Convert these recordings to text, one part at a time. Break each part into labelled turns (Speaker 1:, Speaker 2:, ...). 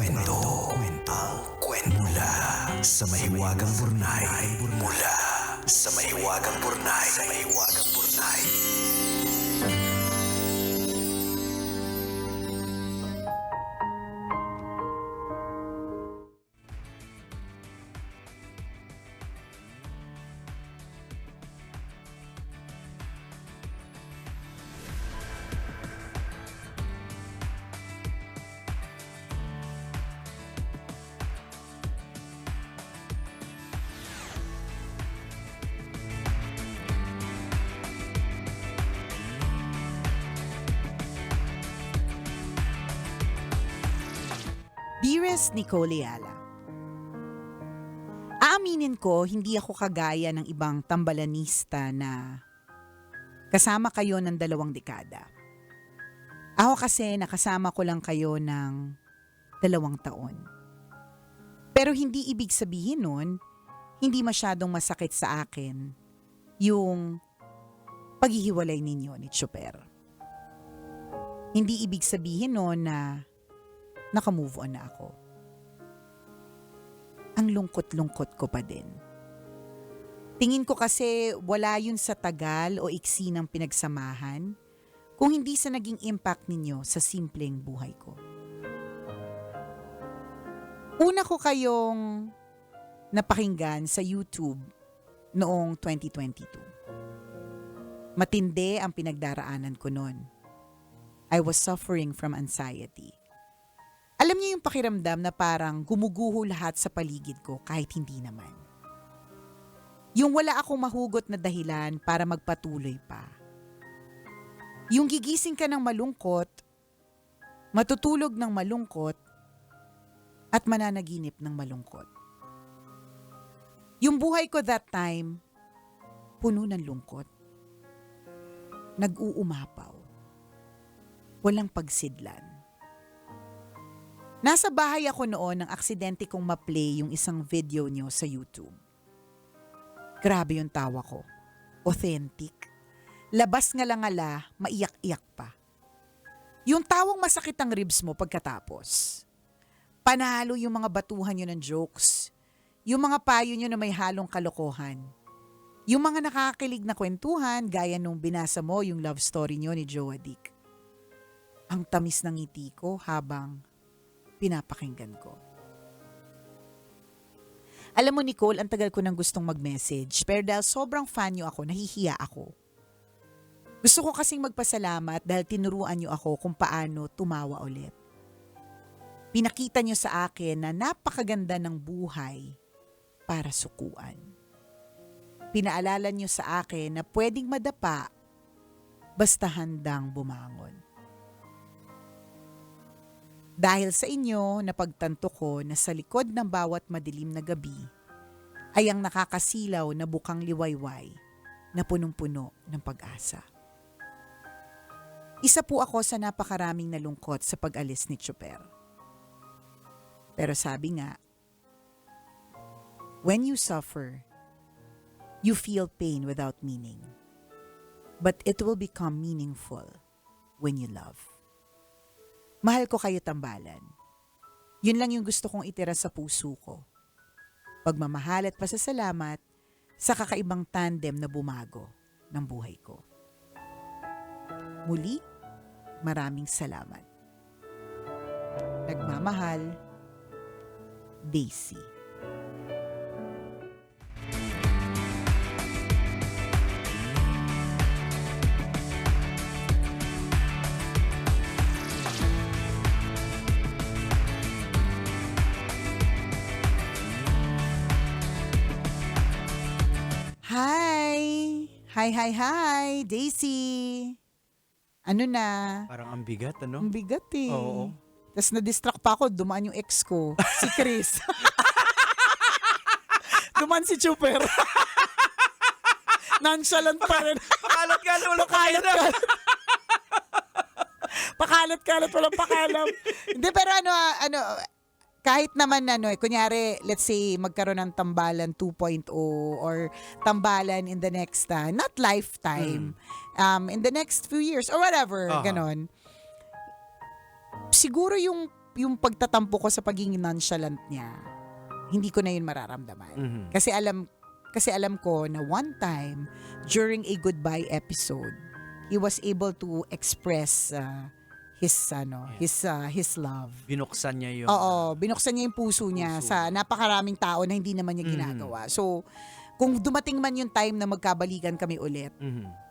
Speaker 1: Ang kwento mula sa mahiwagang burnay. Mula sa mahiwagang burnay.
Speaker 2: Dearest Nicole Ayala, aaminin ko hindi ako kagaya ng ibang tambalanista na kasama kayo ng 2 dekada. Ako kasi nakasama ko lang kayo ng 2 taon. Pero hindi ibig sabihin nun, hindi masyadong masakit sa akin yung paghihiwalay ninyo ni Chopper. Hindi ibig sabihin nun na naka-move on na ako. Ang lungkot-lungkot ko pa din. Tingin ko kasi wala yun sa tagal o iksi ng pinagsamahan kung hindi sa naging impact ninyo sa simpleng buhay ko. Una ko kayong napakinggan sa YouTube noong 2022. Matindi ang pinagdaraanan ko noon. I was suffering from anxiety. Alam niyo yung pakiramdam na parang gumuguho lahat sa paligid ko kahit hindi naman. Yung wala akong mahugot na dahilan para magpatuloy pa. Yung gigising ka ng malungkot, matutulog ng malungkot, at mananaginip ng malungkot. Yung buhay ko that time, puno ng lungkot. Nag-uumapaw. Walang pagsidlan. Nasa bahay ako noon nang aksidente kong ma-play yung isang video nyo sa YouTube. Grabe yung tawa ko. Authentic. Labas nga lang ngala, maiyak-iyak pa. Yung tawang masakit ang ribs mo pagkatapos. Panalo yung mga batuhan nyo ng jokes. Yung mga payo nyo na may halong kalokohan. Yung mga nakakakilig na kwentuhan gaya nung binasa mo yung love story nyo ni Joe Dick. Ang tamis ng ngiti ko habang pinapakinggan ko. Alam mo Nicole, ang tagal ko nang gustong mag-message pero dahil sobrang fan nyo ako, nahihiya ako. Gusto ko kasing magpasalamat dahil tinuruan nyo ako kung paano tumawa ulit. Pinakita nyo sa akin na napakaganda ng buhay para sukuan. Pinaalala nyo sa akin na pwedeng madapa basta handang bumangon. Dahil sa inyo, napagtanto ko na sa likod ng bawat madilim na gabi ay ang nakakasilaw na bukang liwayway na punong-puno ng pag-asa. Isa po ako sa napakaraming nalungkot sa pag-alis ni Chopper. Pero sabi nga, when you suffer, you feel pain without meaning. But it will become meaningful when you love. Mahal ko kayo tambalan. Yun lang yung gusto kong itira sa puso ko. Pagmamahal at pasasalamat sa kakaibang tandem na bumago ng buhay ko. Muli, maraming salamat. Nagmamahal, Daisy. Hi, Daisy. Ano na?
Speaker 3: Parang ang bigat, ano?
Speaker 2: Ang bigat eh.
Speaker 3: Oo.
Speaker 2: Tapos na-distract pa ako, dumaan yung ex ko, si Chris. Dumaan si Chopper. Nonchalant pa rin.
Speaker 3: Pakalat-kalat, walang kaya na.
Speaker 2: Pakalat-kalat, walang pakalam. Hindi, pero ano, kahit naman kunyari, let's say, magkaroon ng tambalan 2.0 or tambalan in the next, not lifetime, in the next few years or whatever, ganon. Siguro yung yung pagtatampo ko sa pagiging nonchalant niya, hindi ko na yun mararamdaman.
Speaker 3: Mhm.
Speaker 2: Kasi alam ko na one time during a goodbye episode, he was able to express his love.
Speaker 3: Binuksan niya yung...
Speaker 2: Oo, binuksan niya yung puso niya
Speaker 3: Puso.
Speaker 2: sa napakaraming tao na hindi naman niya ginagawa. So, kung dumating man yung time na magkabalikan kami ulit,
Speaker 3: Mhm.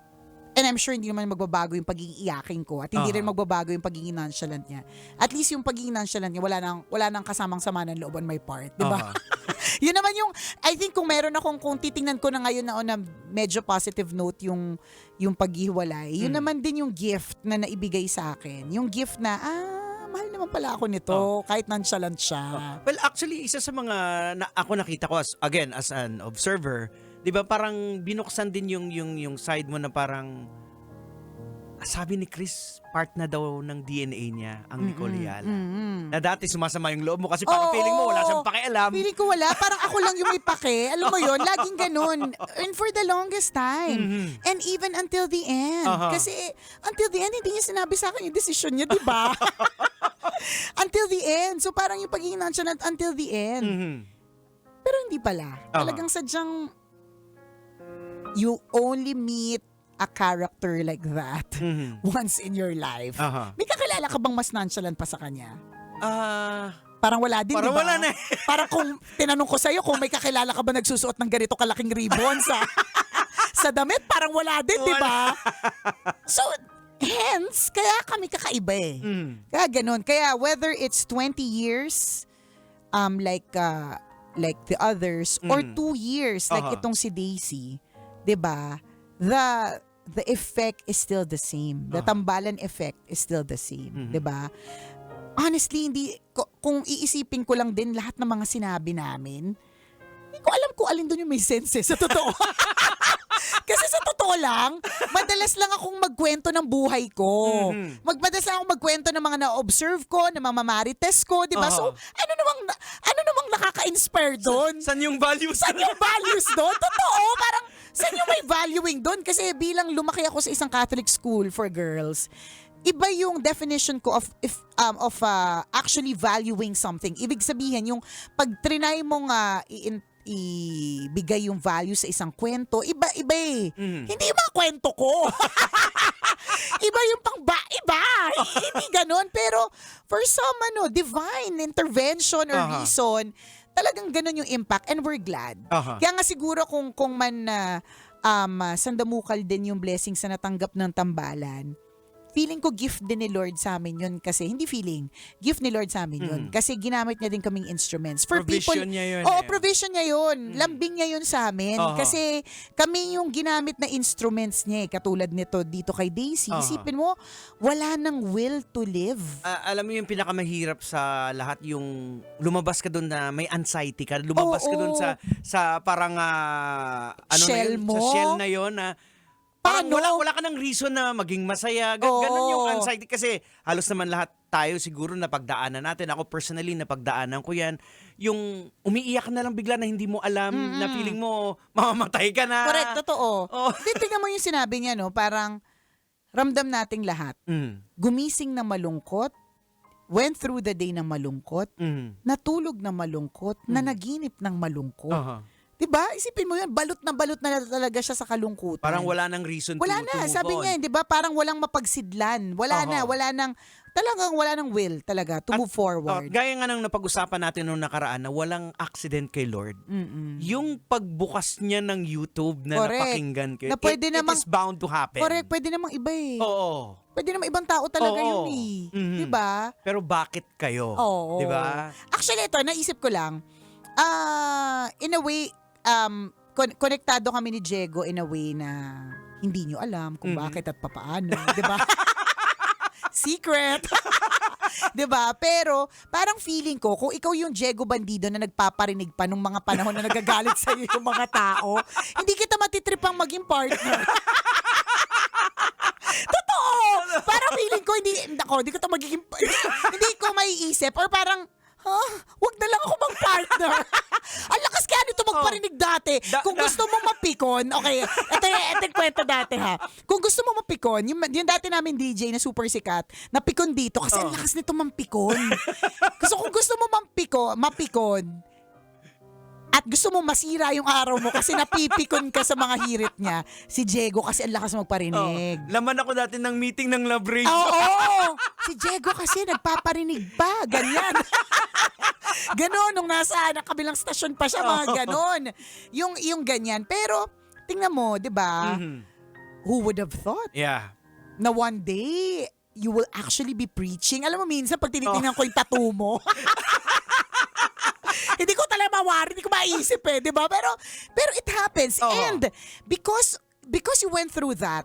Speaker 2: and I'm sure hindi naman magbabago yung pagiging iyakin ko at hindi rin magbabago yung pagiging nonchalant niya. At least yung pagiging nonchalant niya, wala nang kasamang sama ng loob on my part. Di ba?
Speaker 3: Aha.
Speaker 2: Yun naman yung, I think kung meron akong, kung titingnan ko na ngayon na on a medyo positive note yung paghiwalay, yun naman din yung gift na naibigay sa akin. Yung gift na, mahal naman pala ako nito, kahit nonchalant siya.
Speaker 3: Well, actually, isa sa mga ako nakita ko as an observer, 'di ba, parang binuksan din yung side mo na parang sabi ni Chris, part na daw ng DNA niya ang Nicole Ayala. Na dati sumasama yung loob mo kasi parang
Speaker 2: Oo,
Speaker 3: feeling mo wala siyang pakialam.
Speaker 2: Feeling ko wala. Parang ako lang yung may pake. Alam mo yun, laging ganun. And for the longest time. And even until the end.
Speaker 3: Aha.
Speaker 2: Kasi until the end, hindi niya sinabi sa akin yung decision niya, di ba? Until the end. So parang yung pagiging nonchalant until the end.
Speaker 3: Mhm.
Speaker 2: Pero hindi pala. Talagang sadyang you only meet a character like that
Speaker 3: Mhm.
Speaker 2: once in your life.
Speaker 3: Aha.
Speaker 2: May kakilala ka bang mas nonchalant pa sa kanya?
Speaker 3: Parang
Speaker 2: Parang wala din, di
Speaker 3: Parang
Speaker 2: ba?
Speaker 3: wala na eh.
Speaker 2: Parang kung tinanong ko sa'yo kung may kakilala ka ba nagsusuot ng ganito kalaking ribbon sa damit, parang wala din, di ba? So, hence, kaya kami kakaiba eh. Kaya ganun. Kaya whether it's 20 years, like the others, or 2 years, like
Speaker 3: Aha.
Speaker 2: itong si Daisy, di ba? The effect is still the same. The tambalan effect is still the same. 'Di ba? Honestly, kung iisipin ko lang din lahat ng mga sinabi namin, hindi ko alam kung alin doon yung may sense sa totoo. Kasi sa totoo lang, madalas lang akong magkwento ng buhay ko. Madalas lang akong magkwento ng mga na-observe ko, ng mga mamarites ko, 'di ba?
Speaker 3: Aha.
Speaker 2: So, ano namang nakaka-inspire doon?
Speaker 3: Saan yung values?
Speaker 2: Saan yung values doon? Totoo, parang saan yung may valuing doon? Kasi bilang lumaki ako sa isang Catholic school for girls, iba yung definition ko of actually valuing something. Ibig sabihin, yung pag trinay mong ibigay yung value sa isang kwento, iba eh. Hindi yung mga kwento ko. Iba yung iba. Hindi ganon. Pero for some divine intervention or
Speaker 3: Aha.
Speaker 2: reason, talagang ganon yung impact and we're glad.
Speaker 3: Aha.
Speaker 2: Kaya nga siguro kung man sandamukal din yung blessings na natanggap ng tambalan, feeling ko gift din ni Lord sa amin yun kasi, hindi feeling, gift ni Lord sa amin yun. Kasi ginamit niya din kaming instruments. For
Speaker 3: Provision
Speaker 2: people,
Speaker 3: niya yun
Speaker 2: Oo,
Speaker 3: eh.
Speaker 2: provision niya yun. Lambing niya yun sa amin.
Speaker 3: Aha.
Speaker 2: Kasi kami yung ginamit na instruments niya eh. Katulad nito dito kay Daisy.
Speaker 3: Aha.
Speaker 2: Isipin mo, wala nang will to live.
Speaker 3: Alam mo yung pinakamahirap sa lahat yung lumabas ka doon na may anxiety ka, lumabas ka doon
Speaker 2: Oo.
Speaker 3: sa parang
Speaker 2: Shell
Speaker 3: na yun,
Speaker 2: mo?
Speaker 3: sa shell na yun na parang
Speaker 2: Paano?
Speaker 3: wala ka ng reason na maging masaya.
Speaker 2: Oo.
Speaker 3: Ganun yung anxiety kasi halos naman lahat tayo siguro napagdaanan natin. Ako personally napagdaanan ko yan. Yung umiiyak na lang bigla na hindi mo alam na feeling mo mamamatay ka na.
Speaker 2: Correct, totoo.
Speaker 3: Oo.
Speaker 2: Tingnan mo yung sinabi niya, no? Parang ramdam nating lahat. Gumising na malungkot, went through the day na malungkot, natulog na malungkot, nanaginip ng malungkot.
Speaker 3: Aha.
Speaker 2: Diba? Isipin mo yun, balot na talaga siya sa kalungkutan.
Speaker 3: Parang wala nang reason
Speaker 2: Wala
Speaker 3: to
Speaker 2: na,
Speaker 3: move
Speaker 2: sabi
Speaker 3: on.
Speaker 2: niya, di ba? Parang walang mapagsidlan. Wala
Speaker 3: Aha.
Speaker 2: wala nang will talaga to move forward.
Speaker 3: Gaya nga ng napag-usapan natin noong nakaraan na walang accident kay Lord. Yung pagbukas niya ng YouTube na
Speaker 2: Correct.
Speaker 3: napakinggan kayo,
Speaker 2: Na pwede
Speaker 3: it
Speaker 2: namang-
Speaker 3: is bound to happen.
Speaker 2: Correct, pwede namang iba eh.
Speaker 3: Oo.
Speaker 2: Pwede namang ibang tao talaga yun
Speaker 3: Oo.
Speaker 2: eh.
Speaker 3: Mhm.
Speaker 2: Di ba?
Speaker 3: Pero bakit kayo?
Speaker 2: Oo.
Speaker 3: Di ba?
Speaker 2: Actually, ito, naisip ko lang, in a way, konektado kami ni Diego in a way na hindi nyo alam kung bakit at papaano. Di ba? Secret. 'Di ba? Pero parang feeling ko kung ikaw yung Diego Bandido na nagpaparinig pa nung mga panahon na nagagalit sa iyo yung mga tao, hindi kita matitripang maging partner. Totoo. Parang feeling ko hindi ko to magiging hindi ko maiisip or parang wag na lang ako mag-partner. Ang lakas kaya nito mag-partner. nagpaparinig dati. Kung gusto mo mapikon, okay, ito yung kwento dati ha. Kung gusto mo mapikon, yung dati namin DJ na super sikat, napikon dito kasi ang lakas nito mampikon. Kung gusto mo mapikon, at gusto mo masira yung araw mo kasi napipikon ka sa mga hirit niya, si Diego kasi ang lakas magparinig.
Speaker 3: Laman ako dati ng meeting ng Love Radio.
Speaker 2: Oo! Si Diego kasi nagpaparinig pa. Ganyan. Ganon, nung nasa kabilang stasyon pa siya, mga ganon. Yung ganyan. Pero, tingnan mo, di ba? Who would have thought
Speaker 3: Yeah.
Speaker 2: na one day, you will actually be preaching? Alam mo, minsan, pag tinitingnan ko yung tattoo mo, hindi ko talaga mawari, hindi ko maisip di ba? Pero it happens. And because you went through that,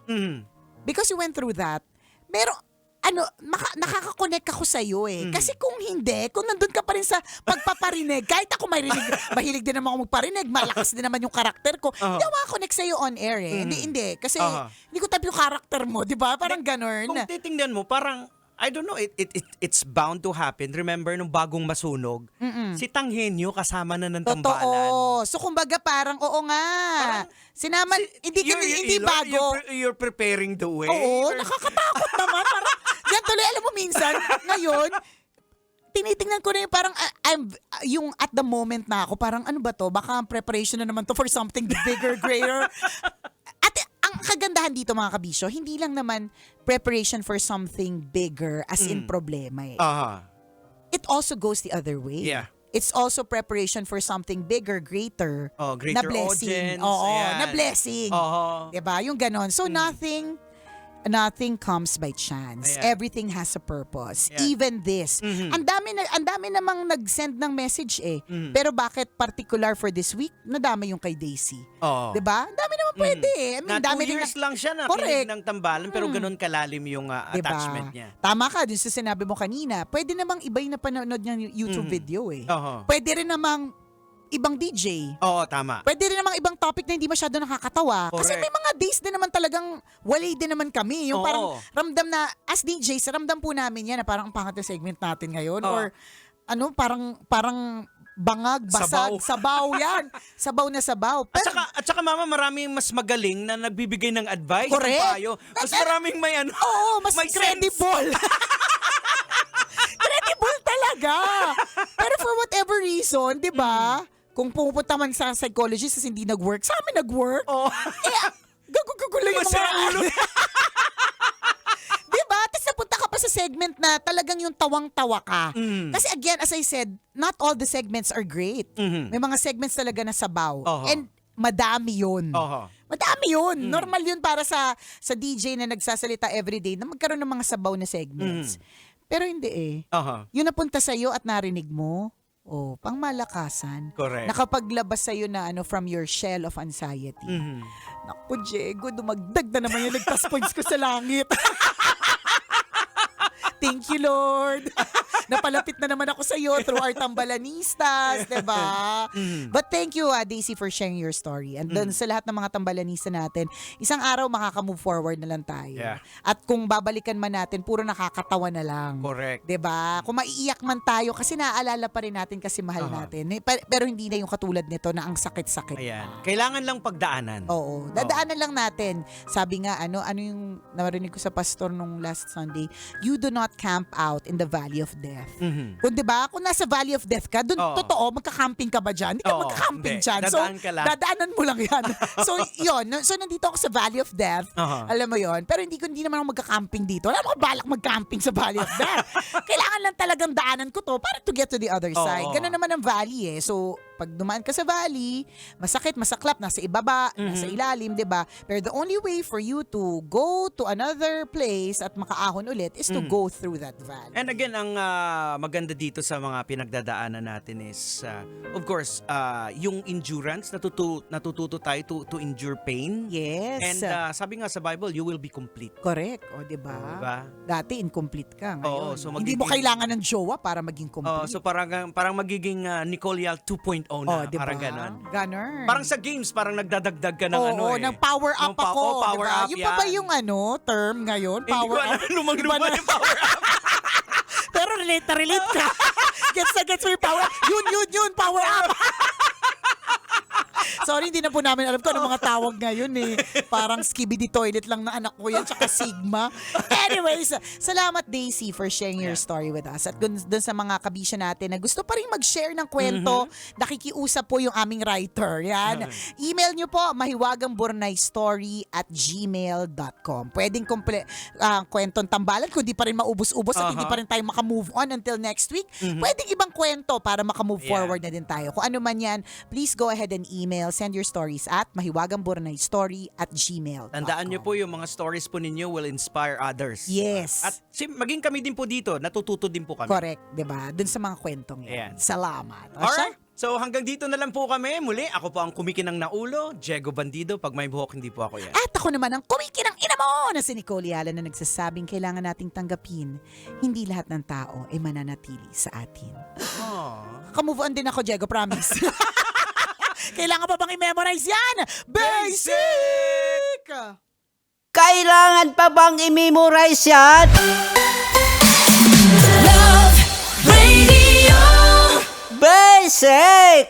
Speaker 2: pero nakaka-connect ako sa iyo Kasi kung hindi, kung nandun ka pa rin sa pagpaparinig, kahit ako mahilig din naman ako magparinig, malakas din naman yung karakter ko, hindi ako makakonect sa iyo on air Hindi. Kasi hindi ko type yung karakter mo, di ba? Parang ganun.
Speaker 3: Kung titingnan mo, parang I don't know, it's bound to happen. Remember, nung bagong masunog, si Tanghenyo kasama na ng tambalan.
Speaker 2: Totoo. So, kumbaga parang, oo nga. Sinama, hindi bago.
Speaker 3: You're preparing the way.
Speaker 2: Oo, nakakatakot naman. Parang, yan tuloy, alam mo minsan, ngayon, tinitingnan ko na yung parang, yung at the moment na ako, parang ano ba to? Baka preparation na naman to for something bigger, greater. At ang kagandahan dito mga kabisyo, hindi lang naman preparation for something bigger as in problema It also goes the other way.
Speaker 3: Yeah.
Speaker 2: It's also preparation for something bigger, greater,
Speaker 3: Greater
Speaker 2: na blessing.
Speaker 3: audience. Ayan.
Speaker 2: Na blessing. Diba? Yung ganon. So nothing comes by chance.
Speaker 3: Ayan.
Speaker 2: Everything has a purpose.
Speaker 3: Yeah.
Speaker 2: Even this. Ang dami namang nag-send ng message Pero bakit particular for this week? Nadami yung kay Daisy. Diba? Ang dami naman pwede I mean,
Speaker 3: Na
Speaker 2: dami
Speaker 3: 2 years lang siya nakinig
Speaker 2: Correct.
Speaker 3: ng tambalan pero ganun kalalim yung
Speaker 2: Diba?
Speaker 3: attachment niya.
Speaker 2: Tama ka dun sa sinabi mo kanina. Pwede namang iba yung napanood niyang YouTube video
Speaker 3: Oo.
Speaker 2: Pwede rin namang ibang DJ.
Speaker 3: Oo, tama.
Speaker 2: Pwede rin namang ibang topic na hindi masyado nakakatawa. Kasi
Speaker 3: Correct.
Speaker 2: may mga days din naman talagang walay din naman kami. Yung
Speaker 3: Oo.
Speaker 2: parang ramdam na, as DJs, ramdam po namin yan na parang ang pangat yung segment natin ngayon.
Speaker 3: Oo.
Speaker 2: Or parang bangag, basag, sabaw yan. Sabaw na sabaw. Pero,
Speaker 3: At saka mama, maraming mas magaling na nagbibigay ng advice,
Speaker 2: Correct.
Speaker 3: ng payo. Mas maraming may
Speaker 2: oo, mas
Speaker 3: may sense.
Speaker 2: credible. Credible talaga. Pero for whatever reason, di ba? Kung pupunta man sa psychologist kasi hindi nag-work, sa amin nag-work. Gagugulo yung
Speaker 3: Masira
Speaker 2: mga
Speaker 3: ulo.
Speaker 2: Diba? Tapos napunta ka pa sa segment na talagang yung tawang-tawa ka. Kasi again, as I said, not all the segments are great. May mga segments talaga na sabaw. And madami yun. Madami yun. Normal yun para sa DJ na nagsasalita everyday na magkaroon ng mga sabaw na segments. Pero hindi Yung napunta sa'yo at narinig mo, pangmalakasan.
Speaker 3: Correct.
Speaker 2: Nakapaglabas sa'yo na from your shell of anxiety. Naku, Diego, dumagdag na naman yung ligtas points ko sa langit. Thank you, Lord. Napalapit na naman ako sa iyo through our tambalanistas, diba? But thank you, Daisy, for sharing your story. And doon sa lahat ng mga tambalanista natin, isang araw makaka-move forward na lang tayo.
Speaker 3: Yeah.
Speaker 2: At kung babalikan man natin, puro nakakatawa na lang.
Speaker 3: Correct.
Speaker 2: Diba? Kung maiiyak man tayo, kasi naaalala pa rin natin kasi mahal natin. Pero hindi na yung katulad nito na ang sakit-sakit.
Speaker 3: Ayan. Kailangan lang pagdaanan.
Speaker 2: Oo. Dadaanan lang natin. Sabi nga, ano yung narinig ko sa pastor nung last Sunday, you do not camp out in the valley of death. Kung diba, kung nasa valley of death ka, dun totoo, magka-camping ka ba dyan? Hindi ka magka-camping
Speaker 3: hindi.
Speaker 2: dyan. So,
Speaker 3: Dadaan ka lang.
Speaker 2: dadaanan mo lang yan. So, yun. So, nandito ako sa valley of death. Alam mo yun. Pero hindi naman ako magka-camping dito. Wala akong balak mag-camping sa valley of death. Kailangan lang talagang daanan ko to para to get to the other side. Ganun naman ang valley So, pag dumaan ka sa valley, masakit, masaklap, nasa ibaba, nasa ilalim, di ba? Pero the only way for you to go to another place at makaahon ulit is to go through that valley.
Speaker 3: And again, ang maganda dito sa mga pinagdadaanan natin is, of course, yung endurance, natututo tayo to endure pain.
Speaker 2: Yes.
Speaker 3: And sabi nga sa Bible, you will be complete.
Speaker 2: Correct. O, di ba?
Speaker 3: Diba?
Speaker 2: Dati incomplete ka ngayon.
Speaker 3: Oo, so
Speaker 2: Hindi mo kailangan ng jowa para maging complete.
Speaker 3: So parang magiging Nicole Yal 2.0 na.
Speaker 2: Diba?
Speaker 3: Parang ganon.
Speaker 2: Ganun.
Speaker 3: Parang sa games, parang nagdadagdag ka ng
Speaker 2: ng power up
Speaker 3: Ng
Speaker 2: ako.
Speaker 3: power
Speaker 2: diba?
Speaker 3: up
Speaker 2: Yung pa ba
Speaker 3: yan.
Speaker 2: yung term ngayon?
Speaker 3: Hindi ko
Speaker 2: Power
Speaker 3: alam,
Speaker 2: up.
Speaker 3: lumang-luma
Speaker 2: Iba na.
Speaker 3: yung power up.
Speaker 2: Pero relate ka. Gets mo yung power up. Yun, power up. Sorry, hindi na po namin alam kung ano mga tawag ngayon eh. Parang skibidi toilet lang na anak ko yan, tsaka Sigma. Anyways, salamat Daisy for sharing your story with us. At dun sa mga kabisya natin na gusto pa rin mag-share ng kwento, nakikiusap po yung aming writer. Yan. Email nyo po, mahiwagangburnaystory@gmail.com. Pwedeng kwentong tambalan kung di pa rin maubos-ubos at hindi pa rin tayo makamove on until next week. Pwedeng ibang kwento para makamove forward na din tayo. Kung ano man yan, please go ahead and email, send your stories at mahiwagangburnaystory@gmail.com.
Speaker 3: Tandaan nyo po yung mga stories po ninyo will inspire others.
Speaker 2: Yes.
Speaker 3: At maging kami din po dito, natututo din po kami.
Speaker 2: Correct, 'di ba? Dun sa mga kwentong yan.
Speaker 3: Ayan.
Speaker 2: Salamat. O
Speaker 3: Alright.
Speaker 2: siya?
Speaker 3: So hanggang dito na lang po kami. Muli, ako po ang kumikinang naulo, Diego Bandido. Pag may buhok, hindi po ako yan.
Speaker 2: At ako naman ang kumikinang ina mo na si Nicole Yala na nagsasabing kailangan nating tanggapin. Hindi lahat ng tao ay mananatili sa atin.
Speaker 3: Aww.
Speaker 2: Kamove on din ako, Diego, promise. Kailangan pa bang i-memorize yan? Basic!
Speaker 4: Kailangan pa bang i-memorize yan?
Speaker 5: Love Radio.
Speaker 4: Basic!